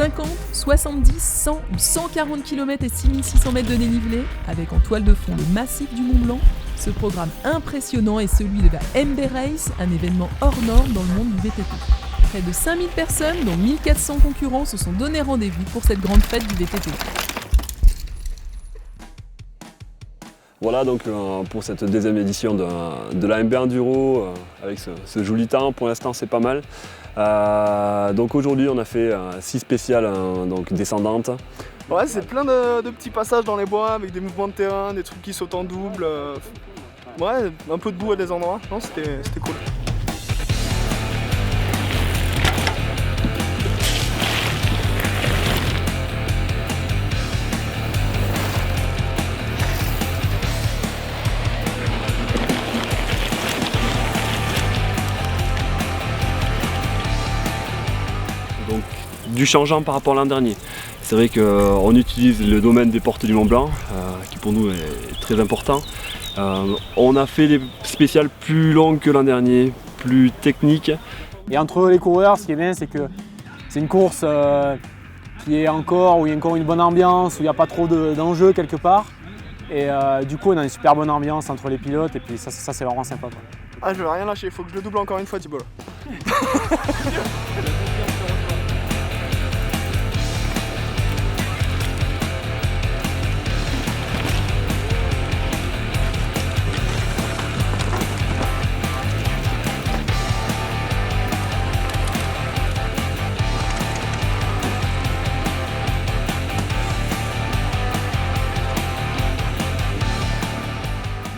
50, 70, 100 ou 140 km et 6600 mètres de dénivelé, avec en toile de fond le massif du Mont Blanc, ce programme impressionnant est celui de la MB Race, un événement hors norme dans le monde du VTT. Près de 5000 personnes, dont 1400 concurrents, se sont donné rendez-vous pour cette grande fête du VTT. Voilà donc pour cette deuxième édition de la MB Enduro avec ce joli temps. Pour l'instant c'est pas mal. Donc aujourd'hui on a fait 6 spéciales donc descendantes. Ouais, c'est plein de petits passages dans les bois avec des mouvements de terrain, des trucs qui sautent en double. Ouais, un peu de boue à des endroits. Non, c'était cool. Donc du changeant par rapport à l'an dernier. C'est vrai qu'on utilise le domaine des portes du Mont Blanc, qui pour nous est très important. On a fait des spéciales plus longues que l'an dernier, plus techniques. Et entre les coureurs, ce qui est bien, c'est que c'est une course où il y a encore une bonne ambiance, où il n'y a pas trop d'enjeux quelque part. Et du coup, on a une super bonne ambiance entre les pilotes, et puis ça c'est vraiment sympa, quoi. Ah, je vais rien lâcher, il faut que je le double encore une fois, Thibaut.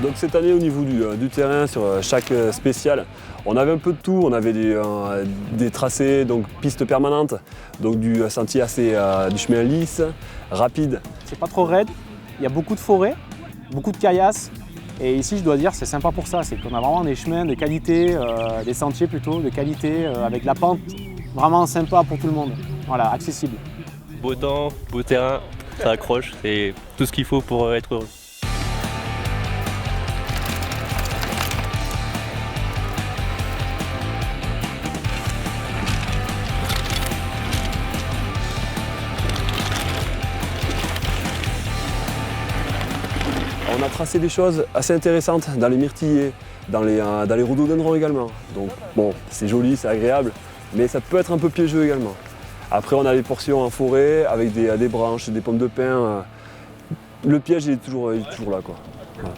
Donc cette année au niveau du terrain sur chaque spéciale, on avait un peu de tout. On avait des tracés, donc pistes permanentes, donc du sentier assez du chemin lisse, rapide. C'est pas trop raide, il y a beaucoup de forêts, beaucoup de caillasses. Et ici, je dois dire, c'est sympa pour ça, c'est qu'on a vraiment des chemins de qualité, des sentiers plutôt de qualité, avec la pente vraiment sympa pour tout le monde. Voilà, accessible. Beau temps, beau terrain, ça accroche, c'est tout ce qu'il faut pour être heureux. On a tracé des choses assez intéressantes dans les myrtillers, dans les rhododendrons également. Donc bon, c'est joli, c'est agréable, mais ça peut être un peu piégeux également. Après on a les portions en forêt avec des branches, des pommes de pin. Le piège il est toujours là, quoi. Voilà.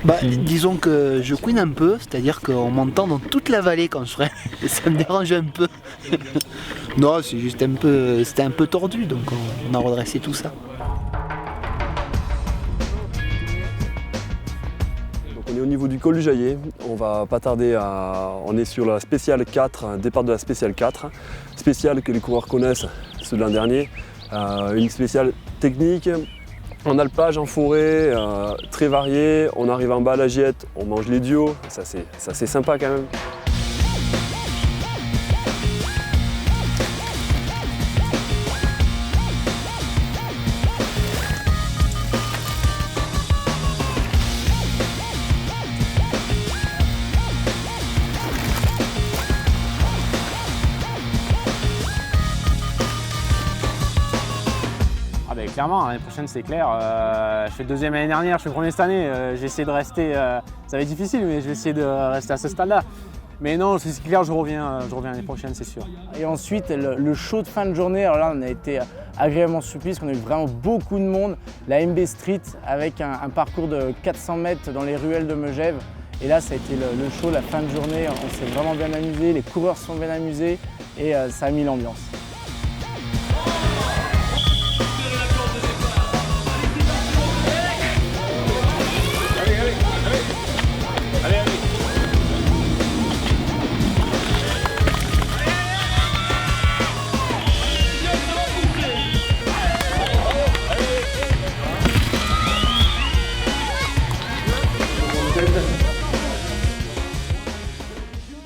Bah, disons que je couine un peu, c'est-à-dire qu'on m'entend dans toute la vallée quand je ferai. Ça me dérange un peu. Non, c'est juste c'était un peu tordu, donc on a redressé tout ça. On est au niveau du col du Jaillet, on va pas tarder on est sur la spéciale 4, départ de la spéciale 4, spéciale que les coureurs connaissent, ceux de l'an dernier, une spéciale technique, en alpage, en forêt, très variée, on arrive en bas à la Giette, on mange les duos, ça c'est sympa quand même. Clairement, l'année prochaine c'est clair. Je fais deuxième l'année dernière, je fais premier cette année. J'ai essayé de rester, ça va être difficile, mais je vais essayer de rester à ce stade-là. Mais non, c'est clair, je reviens l'année prochaine, c'est sûr. Et ensuite, le show de fin de journée, alors là on a été agréablement surpris parce qu'on a eu vraiment beaucoup de monde. La MB Street avec un parcours de 400 mètres dans les ruelles de Megève. Et là ça a été le show, la fin de journée, on s'est vraiment bien amusé, les coureurs se sont bien amusés et ça a mis l'ambiance.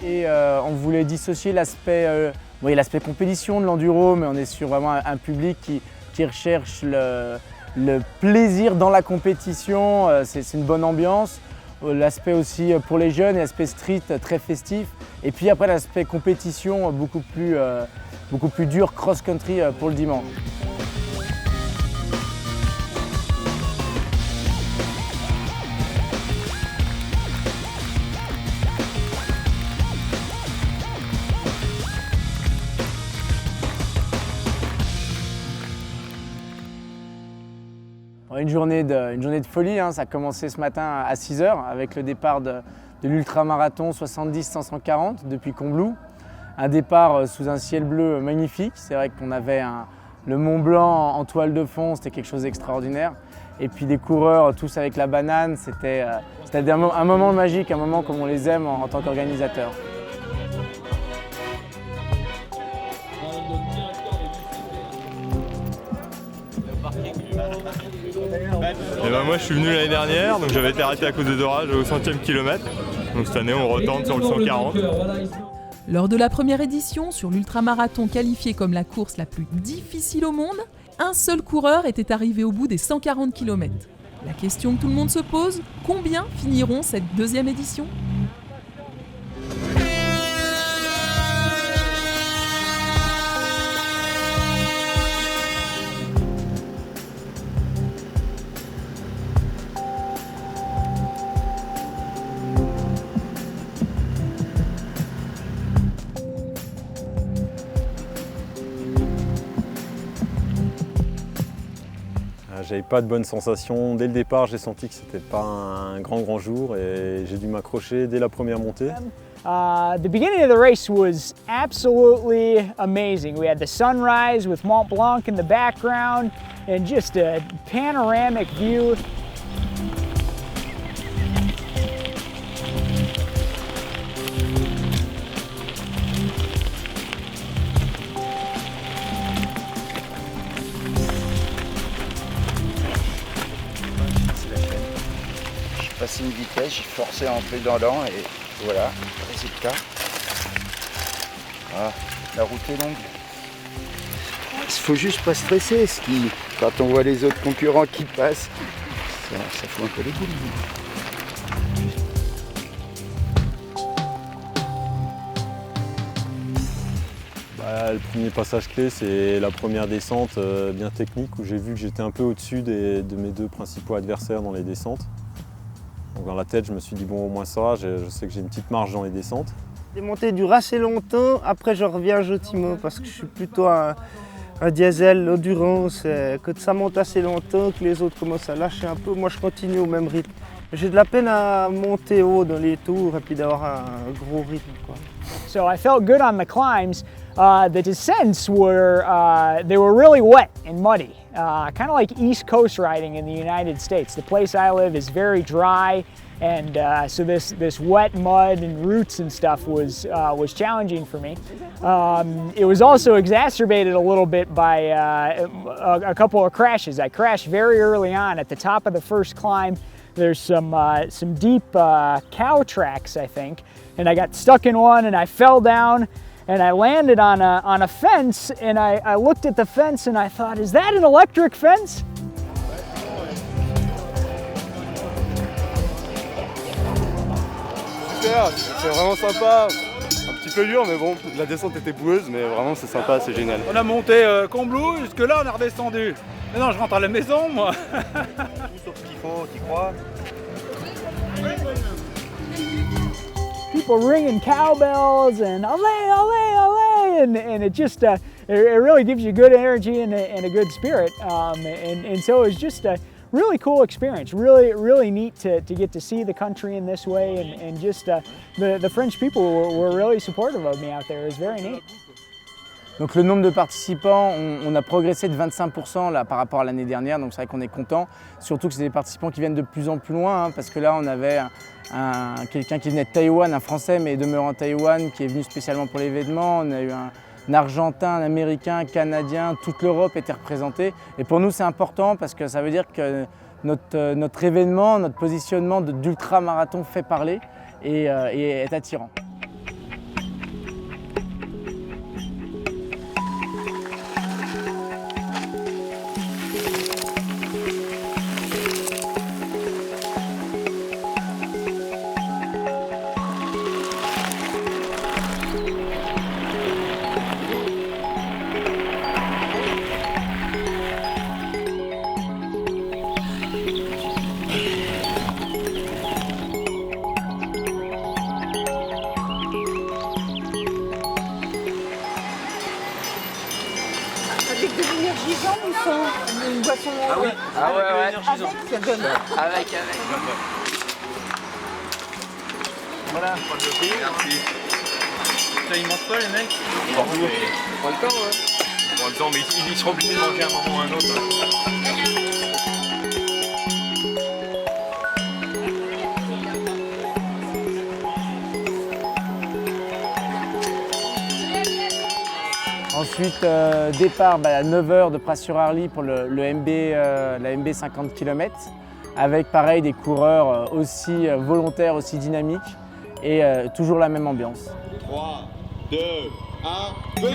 Et on voulait dissocier l'aspect compétition de l'enduro, mais on est sur vraiment un public qui recherche le plaisir dans la compétition, c'est une bonne ambiance. L'aspect aussi pour les jeunes, l'aspect street très festif. Et puis après l'aspect compétition beaucoup plus beaucoup plus dur cross-country pour le dimanche. Une journée de folie, hein. Ça a commencé ce matin à 6 h avec le départ de l'ultramarathon 70-140 depuis Combloux. Un départ sous un ciel bleu magnifique. C'est vrai qu'on avait le Mont Blanc en toile de fond, c'était quelque chose d'extraordinaire. Et puis des coureurs tous avec la banane, c'était un moment magique, un moment comme on les aime en tant qu'organisateur. Et ben moi je suis venu l'année dernière, donc j'avais été arrêté à cause des orages au 100e kilomètre. Donc cette année on retente sur le 140. Lors de la première édition, sur l'ultramarathon qualifié comme la course la plus difficile au monde, un seul coureur était arrivé au bout des 140 km. La question que tout le monde se pose, combien finiront cette deuxième édition ? J'avais pas de bonnes sensations. Dès le départ, j'ai senti que c'était pas un grand jour et j'ai dû m'accrocher dès la première montée. The beginning of the race was absolutely amazing. We had the sunrise with Mont Blanc in the background and just a panoramic view. J'ai passé une vitesse, j'ai forcé à entrer dans l'an et voilà, résultat. Ah, la route est longue. Il faut juste pas stresser, quand on voit les autres concurrents qui passent, ça fout un peu les boules. Le premier passage clé, c'est la première descente bien technique où j'ai vu que j'étais un peu au-dessus de mes deux principaux adversaires dans les descentes. Donc dans la tête, je me suis dit bon, au moins ça, je sais que j'ai une petite marge dans les descentes. Les montées durent assez longtemps, après je reviens à Jotimo parce que je suis plutôt un diesel, l'endurance, quand ça monte assez longtemps, que les autres commencent à lâcher un peu, moi je continue au même rythme. J'ai de la peine à monter haut dans les tours et puis d'avoir un gros rythme, quoi. So I felt good on the climbs. The descents were really wet and muddy, kind of like East Coast riding in the United States. The place I live is very dry, and so this wet mud and roots and stuff was challenging for me. It was also exacerbated a little bit by a couple of crashes. I crashed very early on at the top of the first climb. There's some deep cow tracks, I think, and I got stuck in one and I fell down. And I landed on a fence, and I looked at the fence and I thought, is that an electric fence? Super, c'est vraiment sympa. Un petit peu dur, mais bon, la descente était boueuse, mais vraiment c'est sympa, c'est génial. On a monté Combloux, jusque là on est redescendu. Mais non, je rentre à la maison, moi. Tout sauf ce qu'il faut, t'y crois? People ringing cowbells and allez, allez, allez, and it just it really gives you good energy and a good spirit, and so it's just a really cool experience. Really neat to get to see the country in this way, and just the French people were really supportive of me out there. It was very neat. Donc le nombre de participants, on a progressé de 25% là, par rapport à l'année dernière, donc c'est vrai qu'on est content. Surtout que c'est des participants qui viennent de plus en plus loin, hein, parce que là on avait quelqu'un qui venait de Taïwan, un Français mais demeurant à Taïwan, qui est venu spécialement pour l'événement. On a eu un Argentin, un Américain, un Canadien, toute l'Europe était représentée. Et pour nous c'est important parce que ça veut dire que notre événement, notre positionnement d'ultra-marathon fait parler et est attirant. sang, une boisson. Ah oui. Ah ouais, ouais. Ça donne. Avec. Voilà. Merci. Ça, ils mangent pas les mecs? Pas le temps, ouais. Pas le temps, mais ils seront obligés de manger à un moment ou à un autre. Ensuite, départ à 9h de Pras-sur-Arly pour la MB 50 km, avec pareil des coureurs aussi volontaires, aussi dynamiques, et toujours la même ambiance. 3, 2, 1, boum!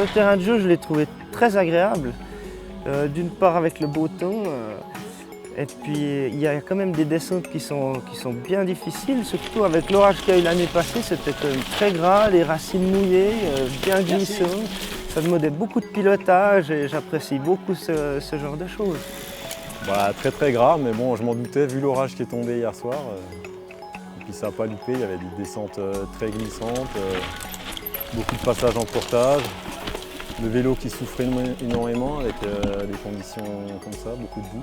Le terrain de jeu, je l'ai trouvé très agréable. D'une part avec le beau temps, et puis il y a quand même des descentes qui sont bien difficiles, surtout avec l'orage qu'il y a eu l'année passée, c'était quand même très gras, les racines mouillées, bien glissantes. Ça demandait beaucoup de pilotage et j'apprécie beaucoup ce genre de choses. Très gras, mais bon, je m'en doutais vu l'orage qui est tombé hier soir. Et puis ça n'a pas loupé, il y avait des descentes très glissantes, beaucoup de passages en portage. Le vélo qui souffrait énormément avec des conditions comme ça, beaucoup de boue.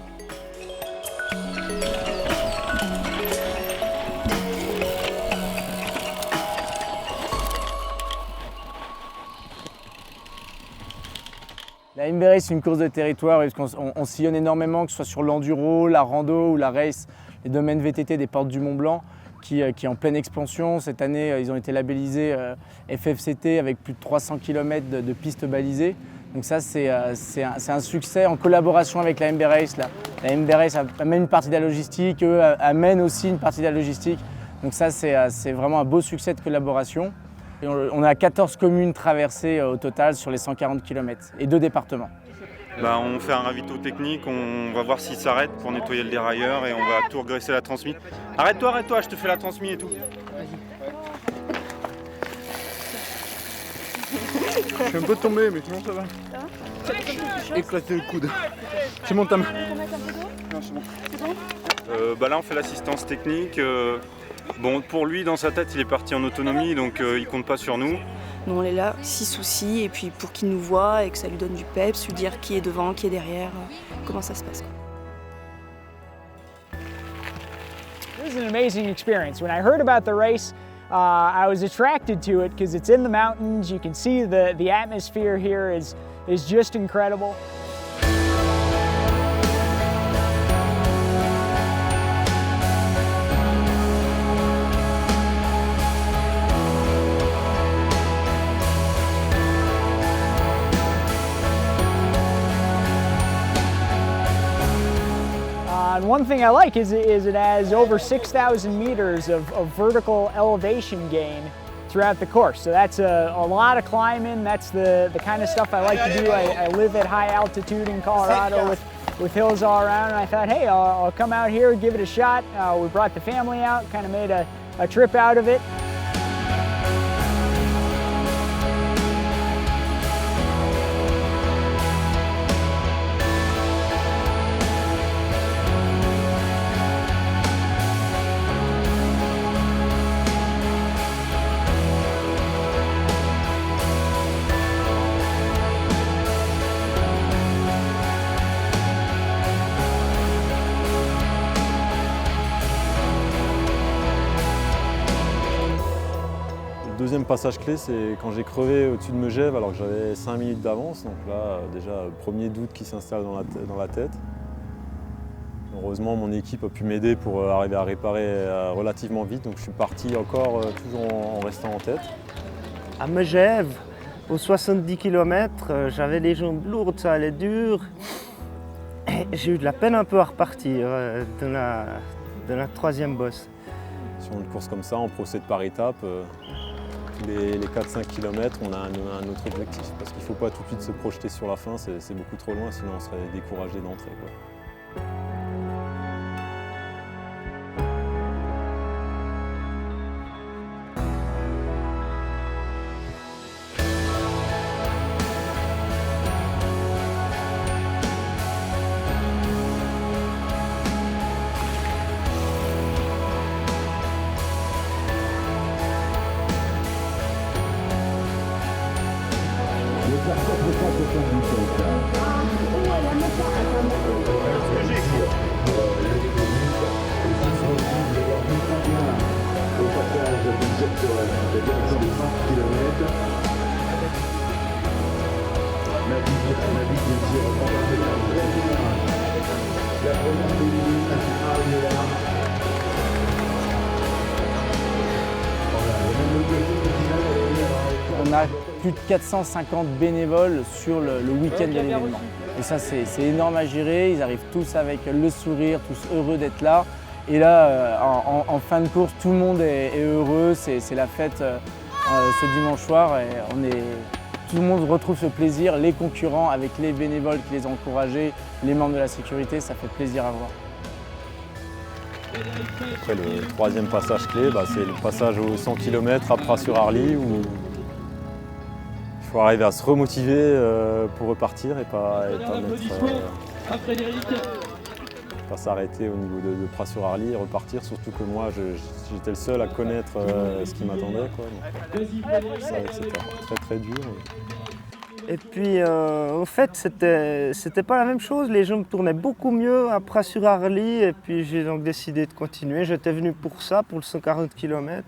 La MB Race, c'est une course de territoire parce qu'on sillonne énormément, que ce soit sur l'enduro, la rando ou la race, les domaines VTT des Portes du Mont Blanc. Qui est en pleine expansion. Cette année, ils ont été labellisés FFCT avec plus de 300 km de pistes balisées. Donc ça, c'est un succès en collaboration avec la MB Race. La MB Race amène une partie de la logistique, eux amènent aussi une partie de la logistique. Donc ça, c'est vraiment un beau succès de collaboration. Et on a 14 communes traversées au total sur les 140 km et 2 départements. On fait un ravito technique, on va voir s'il s'arrête pour nettoyer le dérailleur et on va tout regresser la transmise. Arrête-toi, je te fais la transmise et tout. Je suis un peu tombé, mais sinon ça va. Éclater le coude. Tu montes ta main. Non, c'est bon. Là on fait l'assistance technique. Pour lui, dans sa tête, il est parti en autonomie, donc il compte pas sur nous. Nous on est là, si souci, et puis pour qu'il nous voit et que ça lui donne du peps, lui dire qui est devant, qui est derrière, comment ça se passe. This is an amazing experience. When I heard about the race, I was attracted to it because it's in the mountains. You can see the atmosphere here is just incredible. And one thing I like is it has over 6,000 meters of vertical elevation gain throughout the course. So that's a lot of climbing. That's the kind of stuff I like to do. I live at high altitude in Colorado with hills all around, and I thought, hey, I'll come out here, give it a shot. We brought the family out, kind of made a trip out of it. Le deuxième passage clé, c'est quand j'ai crevé au-dessus de Megève alors que j'avais 5 minutes d'avance. Donc là, déjà, le premier doute qui s'installe dans la tête. Heureusement, mon équipe a pu m'aider pour arriver à réparer relativement vite. Donc je suis parti encore toujours en restant en tête. À Megève, aux 70 km, j'avais les jambes lourdes, ça allait dur. J'ai eu de la peine un peu à repartir de la troisième bosse. Sur une course comme ça, on procède par étapes. Tous les 4-5 km, on a un autre objectif. Parce qu'il ne faut pas tout de suite se projeter sur la fin, c'est beaucoup trop loin, sinon on serait découragé d'entrer. On a plus de 450 bénévoles sur le week-end de l'événement. Et ça, c'est énorme à gérer. Ils arrivent tous avec le sourire, tous heureux d'être là. Et là, en fin de course, tout le monde est heureux. C'est la fête ce dimanche soir. Et tout le monde retrouve ce plaisir. Les concurrents avec les bénévoles qui les ont encouragés, les membres de la sécurité, ça fait plaisir à voir. Après, le troisième passage clé, c'est le passage aux 100 km à Pras-sur-Arly où il faut arriver à se remotiver pour repartir et pas s'arrêter au niveau de Pras-sur-Arly et repartir, surtout que moi j'étais le seul à connaître ce qui m'attendait. C'était très très dur. Et puis en fait c'était pas la même chose, les jambes tournaient beaucoup mieux à Pras-sur-Arly et puis j'ai donc décidé de continuer. J'étais venu pour ça, pour le 140 km.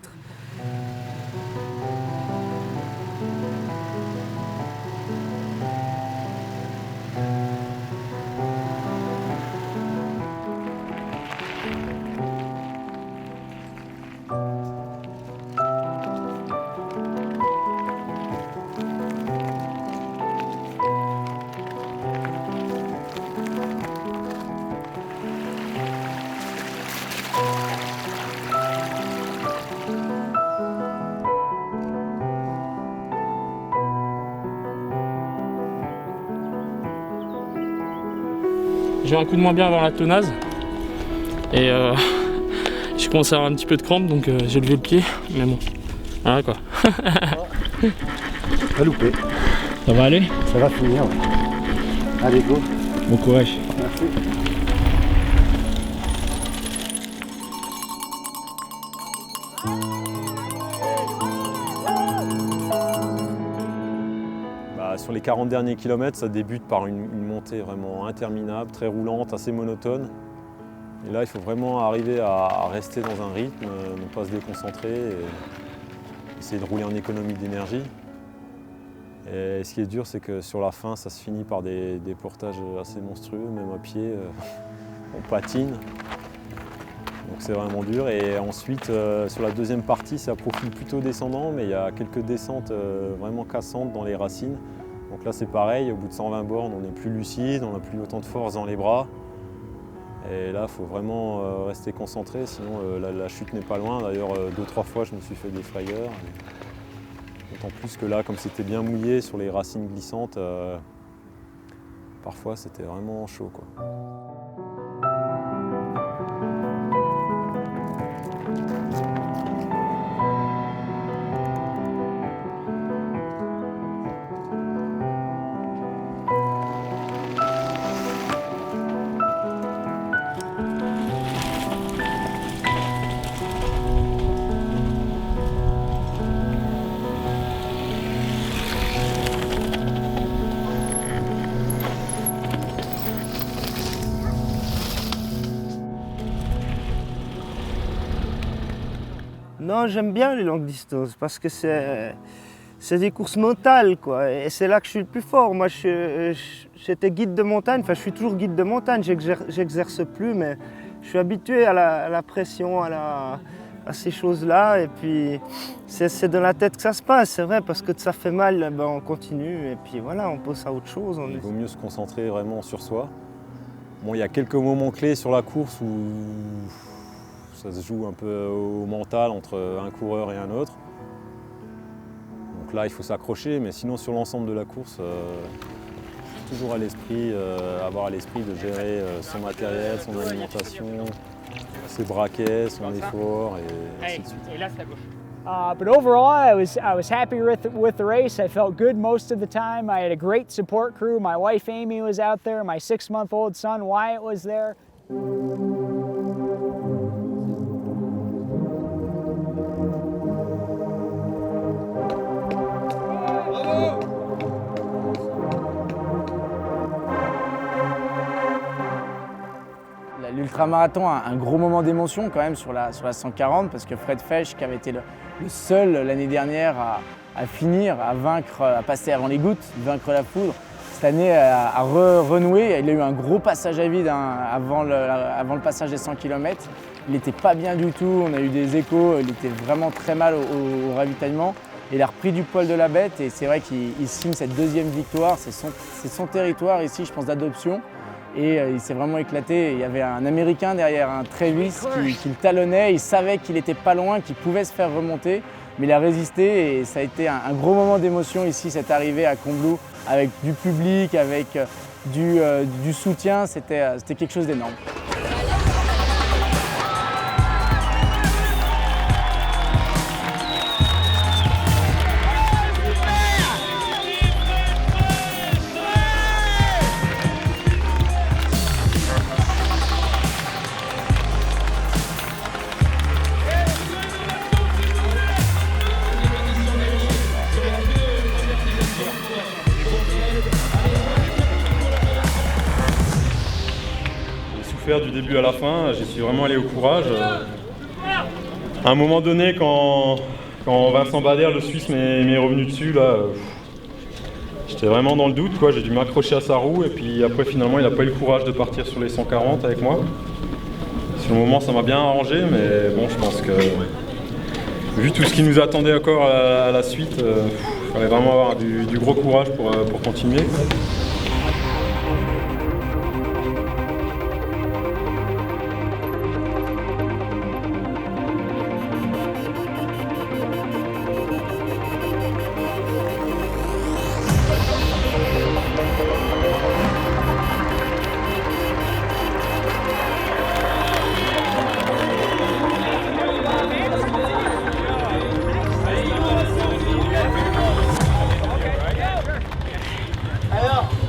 J'ai eu un coup de moins bien avant la Tonaz et j'ai commencé à avoir un petit peu de crampe donc j'ai levé le pied, mais bon, voilà quoi. Pas loupé. Ça va aller? Ça va finir, ouais. Allez, go. Bon courage. Merci. Sur les 40 derniers kilomètres, ça débute par une montée vraiment interminable, très roulante, assez monotone. Et là, il faut vraiment arriver à rester dans un rythme, ne pas se déconcentrer et essayer de rouler en économie d'énergie. Et ce qui est dur, c'est que sur la fin, ça se finit par des portages assez monstrueux, même à pied, on patine. Donc c'est vraiment dur. Et ensuite, sur la deuxième partie, c'est à profil plutôt descendant, mais il y a quelques descentes vraiment cassantes dans les racines. Donc là c'est pareil, au bout de 120 bornes, on n'est plus lucide, on n'a plus autant de force dans les bras. Et là il faut vraiment rester concentré, sinon la chute n'est pas loin. D'ailleurs 2-3 fois je me suis fait des frayeurs. D'autant plus que là, comme c'était bien mouillé sur les racines glissantes, parfois c'était vraiment chaud, quoi. Non, j'aime bien les longues distances parce que c'est des courses mentales, quoi. Et c'est là que je suis le plus fort. Moi, j'étais guide de montagne, enfin je suis toujours guide de montagne, j'exerce plus, mais je suis habitué à la pression, à ces choses-là. Et puis c'est dans la tête que ça se passe, c'est vrai, parce que ça fait mal, ben, on continue et puis voilà, on passe à autre chose. Il vaut mieux se concentrer vraiment sur soi. Bon, il y a quelques moments clés sur la course où ça se joue un peu au mental entre un coureur et un autre. Donc là, il faut s'accrocher, mais sinon sur l'ensemble de la course, toujours avoir à l'esprit de gérer son matériel, son alimentation, ses braquets, son effort et ainsi de suite. But overall, I was happy with the race. I felt good most of the time. I had a great support crew. My wife Amy was out there. My 6-month-old son Wyatt was there. L'ultramarathon a un gros moment d'émotion quand même sur la 140 parce que Fred Fesch, qui avait été le seul l'année dernière à finir, à vaincre, à passer avant les gouttes, vaincre la foudre, cette année a renoué. Il a eu un gros passage à vide avant le passage des 100 km. Il n'était pas bien du tout, on a eu des échos, il était vraiment très mal au ravitaillement. Il a repris du poil de la bête et c'est vrai qu'il signe cette deuxième victoire. C'est son territoire ici, je pense, d'adoption. Et il s'est vraiment éclaté. Il y avait un Américain derrière, un Travis, qui le talonnait. Il savait qu'il n'était pas loin, qu'il pouvait se faire remonter. Mais il a résisté et ça a été un gros moment d'émotion ici, cette arrivée à Combloux, avec du public, avec du soutien. C'était quelque chose d'énorme. Du début à la fin, j'y suis vraiment allé au courage. À un moment donné, quand Vincent Bader, le Suisse, m'est revenu dessus, là, j'étais vraiment dans le doute, quoi. J'ai dû m'accrocher à sa roue et puis après finalement il n'a pas eu le courage de partir sur les 140 avec moi. Sur le moment ça m'a bien arrangé, mais bon, je pense que vu tout ce qui nous attendait encore à la suite, il fallait vraiment avoir du gros courage pour continuer.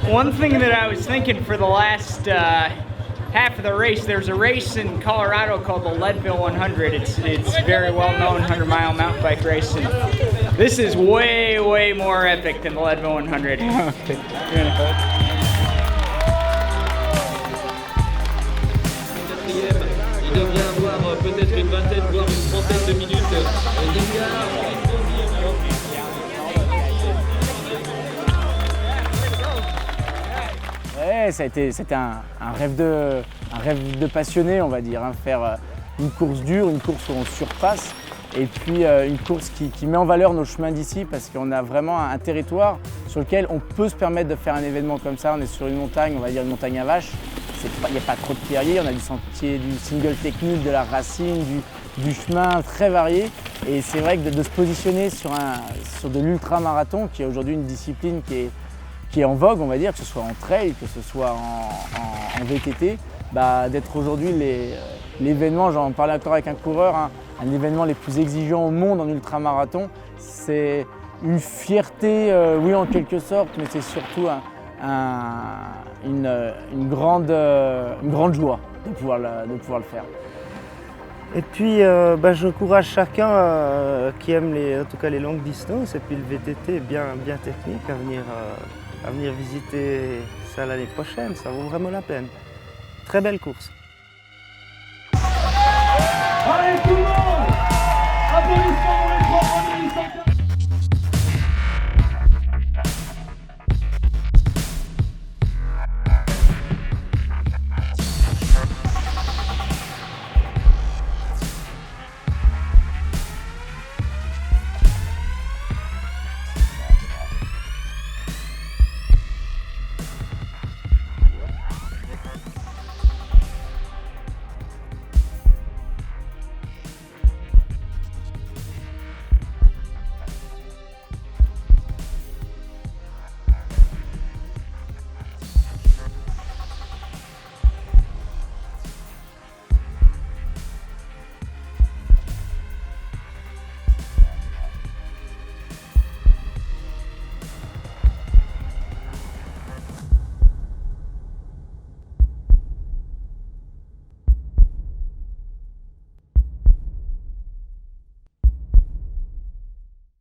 One thing that I was thinking for the last half of the race, there's a race in Colorado called the Leadville 100. It's very well known 100-mile mountain bike race. And this is way more epic than the Leadville 100. Il devrait avoir peut-être une vingtaine, voire une trentaine de minutes d'écart. Ouais, c'était un rêve de passionné, on va dire, hein, faire une course dure, une course où on surpasse, et puis une course qui met en valeur nos chemins d'ici parce qu'on a vraiment un territoire sur lequel on peut se permettre de faire un événement comme ça. On est sur une montagne, on va dire une montagne à vaches, il n'y a pas trop de pierriers, on a du sentier, du single technique, de la racine, du chemin très varié. Et c'est vrai que de se positionner sur de l'ultramarathon, qui est aujourd'hui une discipline qui est en vogue, on va dire, que ce soit en trail, que ce soit en VTT, d'être aujourd'hui l'événement, j'en parlais encore avec un coureur, hein, un événement les plus exigeants au monde en ultramarathon. C'est une fierté, oui en quelque sorte, mais c'est surtout une grande joie de pouvoir le faire. Et puis j'encourage chacun qui aime en tout cas les longues distances et puis le VTT bien technique à venir visiter ça l'année prochaine, ça vaut vraiment la peine. Très belle course.